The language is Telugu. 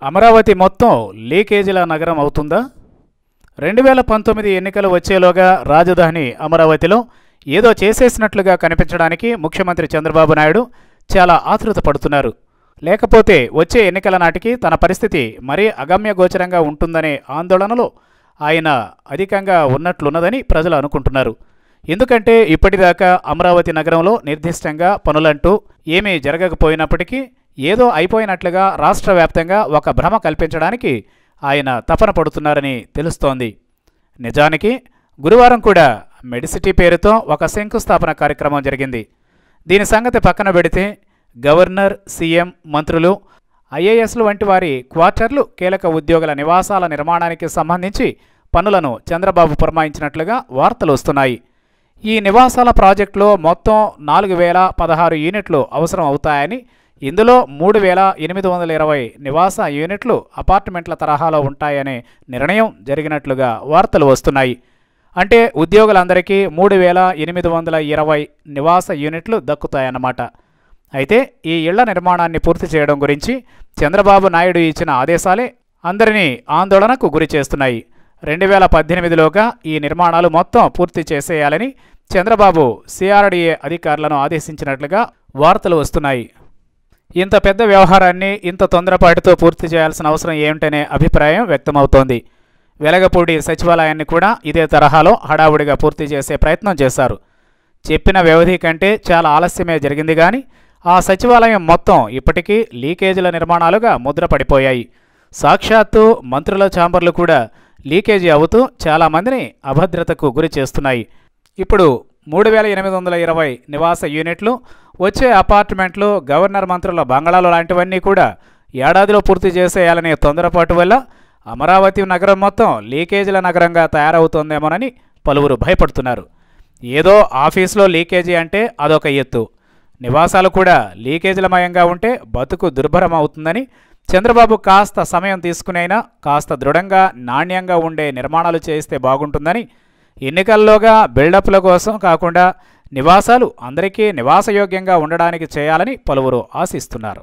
అమరావతి మొత్తం లీకేజీల నగరం అవుతుందా? 2019 ఎన్నికలు వచ్చేలోగా రాజధాని అమరావతిలో ఏదో చేసేసినట్లుగా కనిపించడానికి ముఖ్యమంత్రి చంద్రబాబు నాయుడు చాలా ఆతృత పడుతున్నారు. లేకపోతే వచ్చే ఎన్నికల నాటికి తన పరిస్థితి మరీ అగమ్యగోచరంగా ఉంటుందనే ఆందోళనలో ఆయన అధికంగా ఉన్నట్లున్నదని ప్రజలు అనుకుంటున్నారు. ఎందుకంటే ఇప్పటిదాకా అమరావతి నగరంలో నిర్దిష్టంగా పనులంటూ ఏమీ జరగకపోయినప్పటికీ ఏదో అయిపోయినట్లుగా రాష్ట్ర వ్యాప్తంగా ఒక భ్రమ కల్పించడానికి ఆయన తపన పడుతున్నారని తెలుస్తోంది. నిజానికి గురువారం కూడా మెడిసిటీ పేరుతో ఒక శంకుస్థాపన కార్యక్రమం జరిగింది. దీని సంగతి పక్కన పెడితే గవర్నర్, సీఎం, మంత్రులు, ఐఏఎస్లు వంటి వారి క్వార్టర్లు, కీలక ఉద్యోగుల నివాసాల నిర్మాణానికి సంబంధించి పనులను చంద్రబాబు పురమాయించినట్లుగా వార్తలు వస్తున్నాయి. ఈ నివాసాల ప్రాజెక్టులో మొత్తం 4016 యూనిట్లు అవసరం అవుతాయని, ఇందులో 3820 నివాస యూనిట్లు అపార్ట్మెంట్ల తరహాలో ఉంటాయనే నిర్ణయం జరిగినట్లుగా వార్తలు వస్తున్నాయి. అంటే ఉద్యోగులందరికీ 3820 నివాస యూనిట్లు దక్కుతాయన్నమాట. అయితే ఈ ఇళ్ల నిర్మాణాన్ని పూర్తి చేయడం గురించి చంద్రబాబు నాయుడు ఇచ్చిన ఆదేశాలే అందరినీ ఆందోళనకు గురి చేస్తున్నాయి. 2018లోగా ఈ నిర్మాణాలు మొత్తం పూర్తి చేసేయాలని చంద్రబాబు సిఆర్డీఏ అధికారులను ఆదేశించినట్లుగా వార్తలు వస్తున్నాయి. ఇంత పెద్ద వ్యవహారాన్ని ఇంత తొందరపాటుతో పూర్తి చేయాల్సిన అవసరం ఏమిటనే అభిప్రాయం వ్యక్తమవుతోంది. వెలగపూడి సచివాలయాన్ని కూడా ఇదే తరహాలో హడావుడిగా పూర్తి చేసే ప్రయత్నం చేశారు. చెప్పిన వ్యవధి కంటే చాలా ఆలస్యమే జరిగింది కానీ ఆ సచివాలయం మొత్తం ఇప్పటికీ లీకేజీల నిర్మాణాలుగా ముద్రపడిపోయాయి. సాక్షాత్తు మంత్రుల ఛాంబర్లు కూడా లీకేజీ అవుతూ చాలామందిని అభద్రతకు గురి చేస్తున్నాయి. ఇప్పుడు 3820 నివాస యూనిట్లు, వచ్చే అపార్ట్మెంట్లు, గవర్నర్ మంత్రుల బంగళాలు లాంటివన్నీ కూడా ఏడాదిలో పూర్తి చేసేయాలనే తొందరపాటు వల్ల అమరావతి నగరం మొత్తం లీకేజీల నగరంగా తయారవుతోందేమోనని పలువురు భయపడుతున్నారు. ఏదో ఆఫీసులో లీకేజీ అంటే అదొక ఎత్తు, నివాసాలు కూడా లీకేజీలమయంగా ఉంటే బతుకు దుర్భరం అవుతుందని చంద్రబాబు కాస్త సమయం తీసుకునైనా కాస్త దృఢంగా, నాణ్యంగా ఉండే నిర్మాణాలు చేస్తే బాగుంటుందని, ఎన్నికల్లోగా బిల్డప్ల కోసం కాకుండా నివాసాలు అందరికీ నివాసయోగ్యంగా ఉండడానికి చేయాలని పలువురు ఆశిస్తున్నారు.